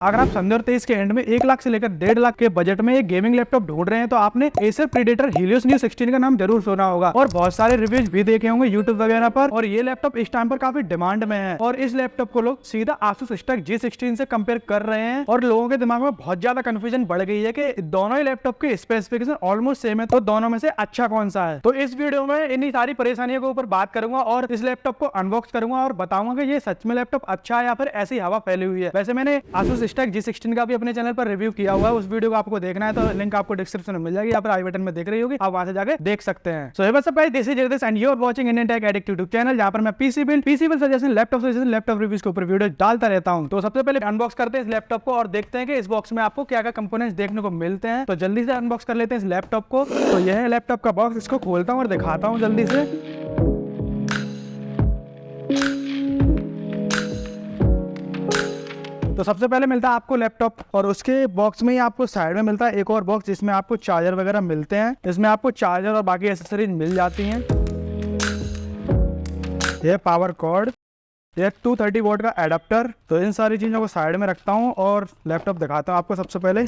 अगर आप सन 2023 के एंड में 1 लाख से लेकर 1.5 लाख के बजट में एक गेमिंग लैपटॉप ढूंढ रहे हैं तो आपने एसर प्रीडेटर हीलियोस न्यू 16 का नाम जरूर सुना होगा और बहुत सारे रिव्यूज भी देखे होंगे यूट्यूब वगैरह पर। और ये लैपटॉप इस टाइम पर काफी डिमांड में है और इस लैपटॉप को लोग सीधा Asus STUF G16 से कंपेयर कर रहे हैं और लोगों के दिमाग में बहुत ज्यादा कंफ्यूजन बढ़ गई है कि दोनों ही लैपटॉप के स्पेसिफिकेशन ऑलमोस्ट सेम है, तो दोनों में से अच्छा कौन सा है। तो इस वीडियो में इन्हीं सारी परेशानियों के ऊपर बात करूंगा और इस लैपटॉप को अनबॉक्स करूंगा और बताऊंगा कि ये सच में लैपटॉप अच्छा है या फिर ऐसी हवा फैली हुई है। वैसे मैंने Asus STUF G16 का भी अपने चैनल पर रिव्यू किया हुआ है, उस वीडियो को आपको देखना है तो लिंक आपको डिस्क्रिप्शन में मिल जाएगी, यहाँ पर आई बटन में देख रही होगी, आप वहां से जाके देख सकते हैं। So what's up guys, this is Jagdish and you are watching Indian tech addict YouTube channel, जहां पर मैं PC build suggestion, laptop reviews के ऊपर वीडियो डालता रहता हूं। तो सबसे पहले अनबॉक्स करते हैं इस लैपटॉप को और देखते हैं कि इस बॉक्स में आपको क्या क्या कंपोनेंट्स देखने को मिलते हैं। तो जल्दी से अनबॉक्स कर लेते हैं इस लैपटॉप को। तो यह है लैपटॉप का बॉक्स, इसको खोलता हूं और दिखाता हूं जल्दी से। तो सबसे पहले मिलता है आपको लैपटॉप और उसके बॉक्स में ही आपको साइड में मिलता है एक और बॉक्स जिसमें आपको चार्जर वगैरह मिलते हैं। इसमें आपको चार्जर और बाकी एसेसरीज मिल जाती हैं। यह पावर कॉर्ड, यह 230 वोल्ट का एडाप्टर। तो इन सारी चीज़ों को साइड में रखता हूँ और लैपटॉप दिखाता हूँ आपको सबसे पहले।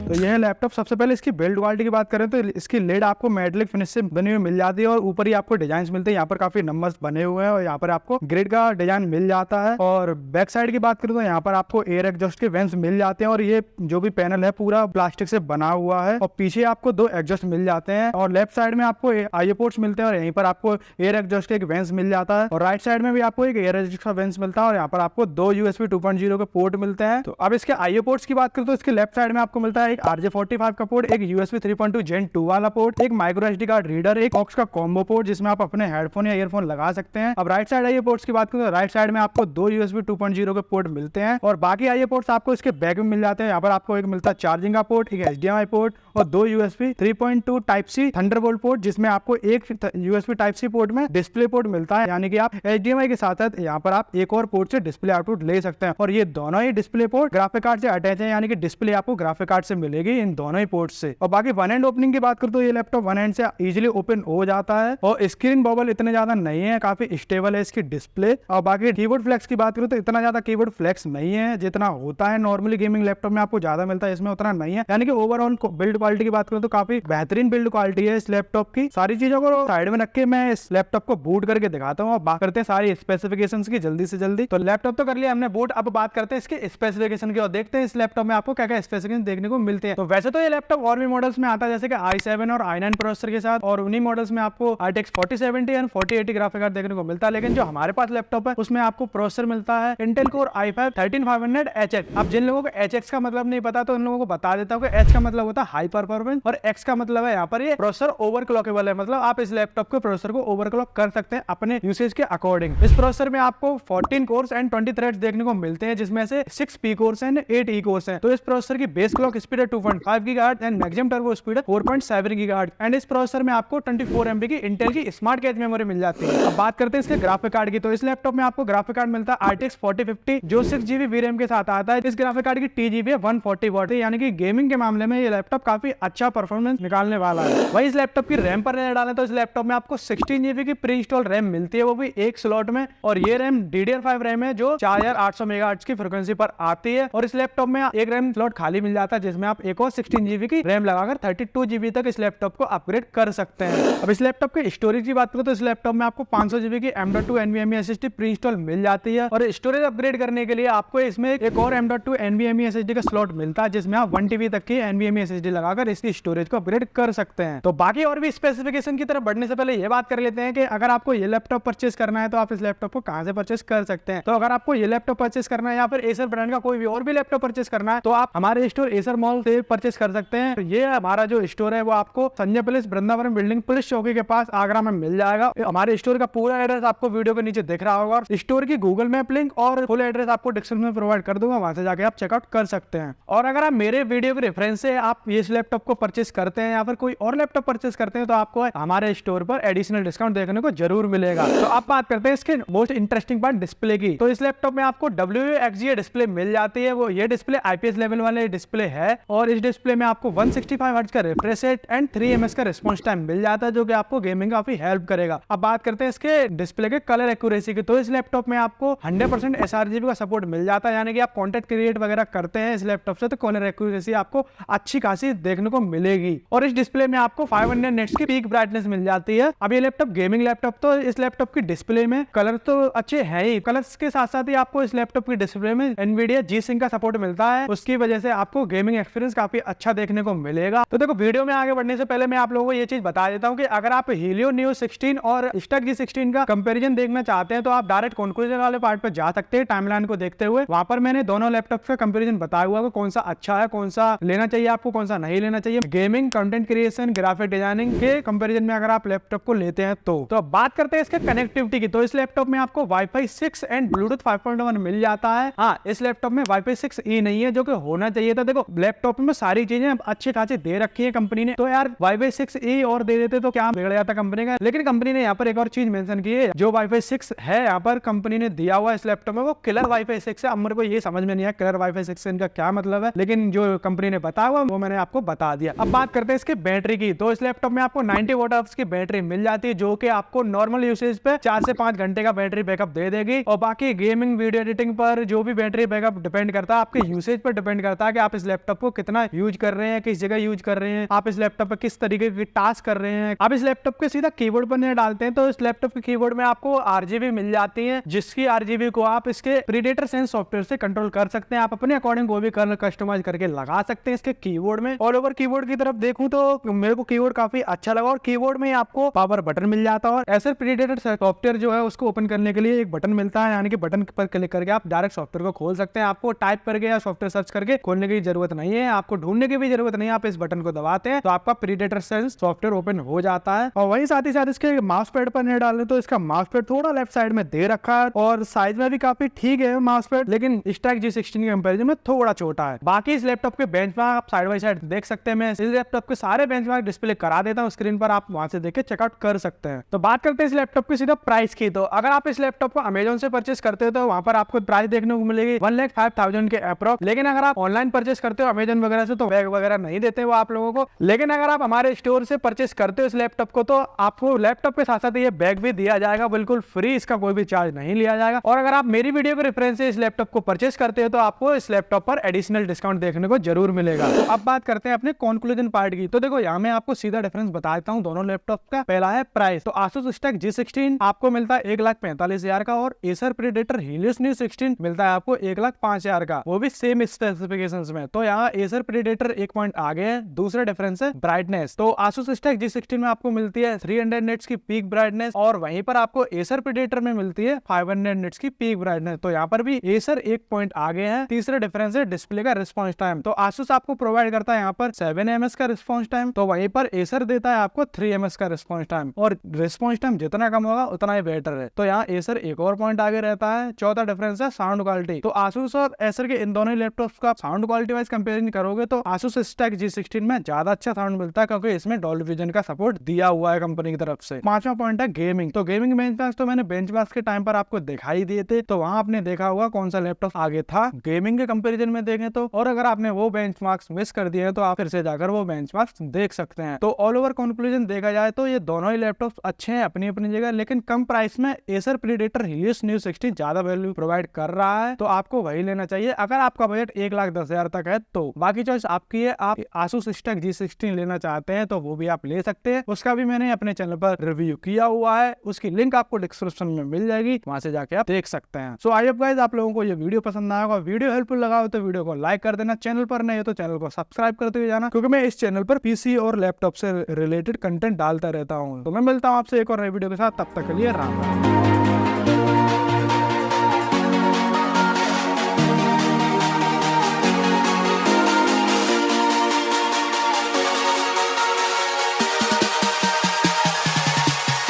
तो यह लैपटॉप, सबसे पहले इसकी बिल्ड क्वालिटी की बात करें तो इसकी लेड आपको मेटेलिक फिनिश से बनी हुई मिल जाती है और ऊपर ही आपको डिजाइन मिलते हैं। यहाँ पर काफी नंबर्स बने हुए हैं और यहाँ पर आपको ग्रिड का डिजाइन मिल जाता है। और बैक साइड की बात करें तो यहाँ पर आपको एयर एग्जॉस्ट के वेंट्स मिल जाते हैं और ये जो भी पैनल है पूरा प्लास्टिक से बना हुआ है। और पीछे आपको 2 एग्जॉस्ट मिल जाते हैं और लेफ्ट साइड में आपको आईओ पोर्ट्स मिलते हैं और यहीं पर आपको एयर एग्जॉस्ट के एक वेंट्स मिल जाता है। और राइट साइड में भी आपको एक एयर एग्जॉस्ट का वेंट्स मिलता है और यहाँ पर आपको 2 USB 2.0 के पोर्ट मिलते हैं। तो अब इसके आईओ पोर्ट्स की बात करें तो इसके लेफ्ट साइड में आपको मिलता है एक RJ45 का पोर्ट, एक USB 3.2 Gen 2 वाला पोर्ट, एक माइक्रो SD कार्ड रीडर, एक ऑक्स का कॉम्बो पोर्ट जिसमें आप अपने हेडफोन या ईयरफोन लगा सकते हैं। अब राइट साइड आईओ पोर्ट्स की बात करें तो राइट साइड में आपको 2 USB 2.0 के पोर्ट मिलते हैं और बाकी आईओ पोर्ट्स आपको इसके बैक में मिल जाते हैं। यहाँ पर आपको एक मिलता है चार्जिंग का पोर्ट, एक HDMI पोर्ट और 2 USB 3.2 Type-C थंडरबोल्ट पोर्ट, जिसमें आपको एक USB Type-C पोर्ट में डिस्प्ले पोर्ट मिलता है, यानी कि आप HDMI के साथ साथ यहाँ पर आप एक और पोर्ट से डिस्प्ले आउटपुट ले सकते हैं। और ये दोनों ही डिस्प्ले पोर्ट ग्राफिक कार्ड से अटैच है, यानी कि डिस्प्ले आपको ग्राफिक कार्ड से मिलेगी इन दोनों ही पोर्ट से। और बाकी वन हैंड ओपनिंग की बात करें तो ये लैपटॉप वन हैंड से इजीली ओपन हो जाता है और स्क्रीन बबल इतने ज्यादा नहीं है, काफी स्टेबल है इसकी डिस्प्ले। और बाकी कीबोर्ड फ्लेक्स की बात करें तो इतना ज्यादा कीबोर्ड फ्लेक्स नहीं है जितना होता है नॉर्मली गेमिंग लैपटॉप में आपको ज्यादा मिलता है, इसमें उतना नहीं है। यानी कि ओवरऑल बिल्ड क्वालिटी की बात करें तो काफी बेहतरीन बिल्ड क्वालिटी है इस लैपटॉप की। सारी चीजों को साइड में रख के मैं इस लैपटॉप को बूट करके दिखाता हूँ और बात करते हैं सारी स्पेसिफिकेशंस की जल्दी से जल्दी। तो लैपटॉप तो कर लिया हमने बूट, अब बात करते हैं इसके स्पेसिफिकेशन की और देखते हैं इस लैपटॉप में आपको क्या क्या स्पेसिफिकेशन देखने को मिलते हैं। तो वैसे तो ये लैपटॉप और भी मॉडल्स में आता है जैसे कि i7 और i9 प्रोसेसर के साथ, और उन्हीं मॉडल्स में आपको RTX 4070 एंड 4080 ग्राफिक कार्ड देखने को मिलता है। लेकिन जो हमारे पास लैपटॉप है उसमें आपको प्रोसेसर मिलता है Intel Core i5 13500HX। अब जिन लोगों को HX का मतलब नहीं पता तो उन लोगों को बता देता हूँ कि H का मतलब होता है हाई परफॉर्मेंस और X का मतलब है यहाँ पर ये प्रोसेसर ओवरक्लॉकेबल है, मतलब आप इस लैपटॉप के प्रोसेसर को ओवरक्लॉक कर सकते हैं अपने यूसेज के अकॉर्डिंग। इस प्रोसेसर में आपको 14 कोर्स एंड 20 थ्रेड्स देखने को मिलते हैं, जिसमें से 6 P course and 8 E course हैं। तो इस प्रोसेसर की बेस क्लॉक स्पीड है 2.5 GHz and maximum turbo speed है 4.7 GHz एंड इस प्रोसेसर में आपको 24 MB की इंटेल की स्मार्ट कैच मेमोरी मिल जाती है। अब बात करते हैं इसके ग्राफिक कार्ड की। तो इस लैपटॉप में आपको ग्राफिक कार्ड मिलता है RTX 4050 जो 6GB VRAM के साथ आता है। इस ग्राफिक कार्ड की TGB है 140 वाट, यानी कि गेमिंग के मामले में ये लैपटॉप काफी अच्छा परफॉर्मेंस निकालने वाला है। वही इस लैपटॉप की रैम पर नजर डालें तो इस लैपटॉप में आपको 16GB की प्री इंस्टॉल रैम मिलती है, वो भी एक स्लॉट में। और ये रैम DDR5 रैम है जो 4800 MHz की फ्रीक्वेंसी पर आती है। और इस लैपटॉप में एक रैम स्लॉट खाली मिल जाता है जिसमें आप एक और 16GB की रैम लगाकर 32GB तक इस लैपटॉप को अपग्रेड कर सकते हैं। अब इस लैपटॉप के स्टोरेज की बात करें तो इस लैपटॉप में आपको 500GB की M.2 NVMe SSD pre install मिल जाती है और स्टोरेज अपग्रेड करने के लिए आपको इसमें एक और M.2 NVMe SSD का स्लॉट मिलता है जिसमें आप 1TB तक की NVMe SSD लगाकर इसकी स्टोरेज को अपग्रेड कर सकते हैं। तो बाकी और भी स्पेसिफिकेशन की तरफ बढ़ने से पहले ये बात कर लेते हैं कि अगर आपको ये लैपटॉप परचेस करना है तो आप इस लैपटॉप को कहां से परचेस कर सकते हैं। तो अगर आपको ये लैपटॉप परचेस करना है या फिर एसर ब्रांड का कोई भी और भी लैपटॉप परचेस करना है तो आप हमारे स्टोर एसर मॉल से परचेस कर सकते हैं। तो ये हमारा जो स्टोर है वो आपको Sanjay palace Vrindavan building police चौकी के पास आगरा में मिल जाएगा। हमारे स्टोर का पूरा एड्रेस आपको वीडियो के नीचे दिख रहा होगा और स्टोर की गूगल मैप लिंक और फुल एड्रेस आपको डिस्क्रिप्शन में प्रोवाइड कर दूंगा, वहां से जाके आप चेकआउट कर सकते हैं। और अगर आप मेरे वीडियो के रेफरेंस से आप इस लैपटॉप को परचेस करते हैं या फिर कोई और लैपटॉप परचेस करते हैं तो आपको हमारे स्टोर पर एडिशनल डिस्काउंट देखने को जरूर मिलेगा। तो आप बात करते हैं इसके मोस्ट इंटरेस्टिंग पार्ट डिस्प्ले की। तो इस लैपटॉप में आपको WXGA डिस्प्ले मिल जाती है, वो ये डिस्प्ले IPS लेवल वाले डिस्प्ले है और इस डिस्प्ले में आपको 165 हर्ट्ज का रिफ्रेश रेट एंड 3 ms का रिस्पॉन्स टाइम मिल जाता है, जो कि आपको गेमिंग काफी हेल्प करेगा। अब बात करते हैं इसके डिस्प्ले के कलर एक्यूरेसी की। तो इस लैपटॉप में आपको 100% sRGB का सपोर्ट मिल जाता है, यानी कि आप कंटेंट क्रिएट वगैरह करते हैं इस लैपटॉप से तो कलर एक्यूरेसी आपको अच्छी खासी देखने को मिलेगी। और इस डिस्प्ले में आपको 500 निट्स की पीक ब्राइटनेस मिल जाती है। अब ये लैपटॉप गेमिंग लैपटॉप, तो इस लैपटॉप की डिस्प्ले में कलर तो अच्छे है ही, कलर्स के साथ साथ ही आपको इस लैपटॉप की डिस्प्ले में NVIDIA G-Sync का सपोर्ट मिलता है, उसकी वजह से आपको गेमिंग एक्सपीरियंस काफी अच्छा देखने को मिलेगा। तो देखो, वीडियो में आगे बढ़ने से पहले मैं आप लोगों को ये चीज बता देता हूँ कि अगर आप Helio Neo 16 और Stack G16 का कंपैरिजन देखना चाहते हैं तो आप डायरेक्ट कंक्लूजन वाले पार्ट पर जा सकते हैं टाइमलाइन को देखते हुए। वहां पर मैंने दोनों लैपटॉप का कंपैरिजन बताया हुआ है, कौन सा अच्छा है, कौन सा लेना चाहिए आपको, कौन सा नहीं लेना चाहिए gaming, content creation, graphic designing के कंपैरिजन में अगर आप लैपटॉप को लेते हैं तो। अब बात करते हैं इसके कनेक्टिविटी की। तो इस लैपटॉप में आपको Wi-Fi 6 एंड Bluetooth 5.1 मिल जाता है। हाँ, इस लैपटॉप में Wi-Fi 6E नहीं है, जो कि होना चाहिए था। देखो, लैपटॉप में सारी चीजें अच्छी खासी दे रखी है कंपनी ने, तो यार Wi-Fi 6E और दे देते तो क्या बिगड़ जाता कंपनी का। लेकिन कंपनी ने यहाँ पर एक और चीज मेंशन की है, जो Wi-Fi 6 है यहाँ पर कंपनी ने दिया हुआ इस लैपटॉप में, वो किलर Wi-Fi 6 है। अब मेरे को ये समझ में नहीं है किलर Wi-Fi 6 इनका क्या मतलब है, लेकिन जो कंपनी ने बताया हुआ वो मैंने आपको बता दिया। अब बात करते हैं इसके बैटरी की। तो इस लैपटॉप में आपको 90 वॉट आवर्स की बैटरी मिल जाती है, जो कि आपको नॉर्मल यूसेज पे 4 से 5 घंटे का बैटरी बैकअप दे देगी। और बाकी गेमिंग, वीडियो एडिटिंग पर जो भी बैटरी बैकअप डिपेंड करता है, आपके यूसेज पर डिपेंड करता है कि आप इस लैपटॉप को कितना यूज कर रहे हैं, किस जगह यूज कर रहे हैं, आप इस लैपटॉप पर किस तरीके की टास्क कर रहे हैं। आप इस लैपटॉप के सीधा कीबोर्ड पर नहीं डालते हैं, तो इस लैपटॉप के कीबोर्ड में आपको RGB मिल जाती है, जिसकी RGB को आप इसके प्रीडेटर सेंस सॉफ्टवेयर से कंट्रोल कर सकते हैं। आप अपने अकॉर्डिंग वो भी कस्टमाइज करके लगा सकते हैं इसके कीबोर्ड में। ऑल ओवर कीबोर्ड की तरफ देखूं तो मेरे को कीबोर्ड काफी अच्छा लगा, और कीबोर्ड में आपको पावर बटन मिल जाता है, और ऐसे प्रीडेटर सॉफ्टवेयर जो है उसको ओपन करने के लिए एक बटन मिलता है, यानी कि बटन पर क्लिक करके आप डायरेक्ट सॉफ्टवेयर को खोल सकते हैं। आपको टाइप करके या सॉफ्टवेयर सर्च करके खोलने की जरूरत नहीं है, आपको ढूंढने की भी जरूरत नहीं है। आप इस बटन को दबाते हैं तो आपका प्रीडेटर सेंस सॉफ्टवेयर ओपन हो जाता है। और वहीं साथ ही साथ इसके माउस पैड पर नहीं डालने, तो इसका माउस पैड थोड़ा लेफ्ट साइड में दे रखा है, और साइज में भी काफी ठीक है माउस पैड, लेकिन Stack G16 के कंपैरिजन में थोड़ा छोटा है। बाकी इस लैपटॉप के बेंचमार्क आप साइड बाय साइड देख सकते हैं। मैं इस लैपटॉप के सारे बेंचमार्क डिस्प्ले करा देता हूं स्क्रीन पर, आप वहां से देख के चेकआउट कर सकते हैं। तो बात करते हैं इस लैपटॉप की सीधा प्राइस की। तो अगर आप इस लैपटॉप को अमेजन से परचेस करते हो तो वहां पर आपको प्राइस देखने को मिलेगी 1,05,000 के अप्रॉक्स। लेकिन अगर आप ऑनलाइन परचेस करते हो अमेजन वगैरह से, तो बैग वगैरह नहीं देते वो आप लोगों को। लेकिन अगर आप हमारे स्टोर से परचेस करते हो इस लैपटॉप को, तो आपको लैपटॉप के साथ साथ ये बैग भी दिया जाएगा, बिल्कुल फ्री, इसका कोई भी चार्ज नहीं लिया जाएगा। और अगर आप मेरी वीडियो के रेफरेंस से इस लैपटॉप को परचेस करते हो तो आपको इस लैपटॉप पर एडिशनल डिस्काउंट देखने को जरूर मिलेगा। तो अब बात करते हैं अपने कंक्लूजन पार्ट की। तो देखो, यहाँ मैं आपको सीधा डिफरेंस बता देता हूँ दोनों लैपटॉप का। पहला है प्राइस। तो Asus Stack G16 आपको मिलता है 1,45,000 का, और Acer Predator Helios Neo 16 मिलता है आपको 1,05,000 का, वो भी सेम स्पेसिफिकेशंस में। तो यहाँ Acer Predator एक पॉइंट आगे है। दूसरा डिफरेंस है ब्राइटनेस। तो Asus Stack G16 में आपको मिलती है 300 निट्स की पीक ब्राइटनेस, और वहीं पर आपको Acer Predator में मिलती है 500 निट्स की पीक ब्राइटनेस। तो यहाँ पर भी Acer एक पॉइंट आगे है। तीसरा डिफरेंस है डिस्प्ले का रिस्पॉन्स टाइम। तो Asus आपको प्रोवाइड करता है यहाँ पर 7 ms का रिस्पॉन्स टाइम, तो वहीं पर Acer देता है आपको 3 ms का रिस्पॉन्स टाइम, और रिस्पॉन्स टाइम जितना कम होगा उतना ही बेटर है। तो यहाँ Acer एक और पॉइंट आगे रहता है। चौथा डिफरेंस है साउंड क्वालिटी। तो Asus और Acer के इन दोनों लैपटॉप्स का साउंड क्वालिटी वाइज कंपेरिजन करोगे तो Asus Stack G16 में ज्यादा अच्छा साउंड मिलता है, क्योंकि इसमें डॉल्बी विजन का सपोर्ट दिया हुआ है कंपनी की तरफ से। पांचवा पॉइंट है गेमिंग। तो गेमिंग बेंचमार्क्स तो मैंने बेंचमार्क्स के टाइम पर आपको दिखाई दिए थे, तो वहां आपने देखा होगा कौन सा लैपटॉप आगे था गेमिंग के कंपैरिजन में देखें तो। और अगर आपने वो बेंचमार्क्स मिस कर दिए हैं तो आप फिर से जाकर वो बेंचमार्क्स देख सकते हैं। तो ऑल ओवर कंक्लूजन देखा जाए तो ये दोनों ही लैपटॉप्स अच्छे हैं अपनी अपनी जगह, लेकिन कम प्राइस में Acer Predator Helios Neo 16 ज्यादा वैल्यू प्रोवाइड कर रहा है, तो आपको वही लेना चाहिए अगर आपका बजट 1,10,000 तक है। तो बाकी चॉइस आपकी है। आप Asus Stack G16 लेना चाहते हैं तो वो भी आप ले सकते हैं, उसका भी मैंने अपने चैनल पर रिव्यू किया हुआ है, उसकी लिंक आपको डिस्क्रिप्शन में मिल जाएगी, वहां से जाके आप देख सकते हैं। सो आई होप गाइस आप लोगों को ये वीडियो पसंद आएगा। वीडियो हेल्पफुल लगा हो तो वीडियो को लाइक कर देना, चैनल पर नहीं है तो चैनल को सब्सक्राइब करते हुए जाना, क्योंकि मैं इस चैनल पर पीसी और लैपटॉप से रिलेटेड कंटेंट डालता रहता हूँ। तो मैं मिलता हूँ आपसे एक और नई वीडियो के साथ, तब तक के लिए राम राम।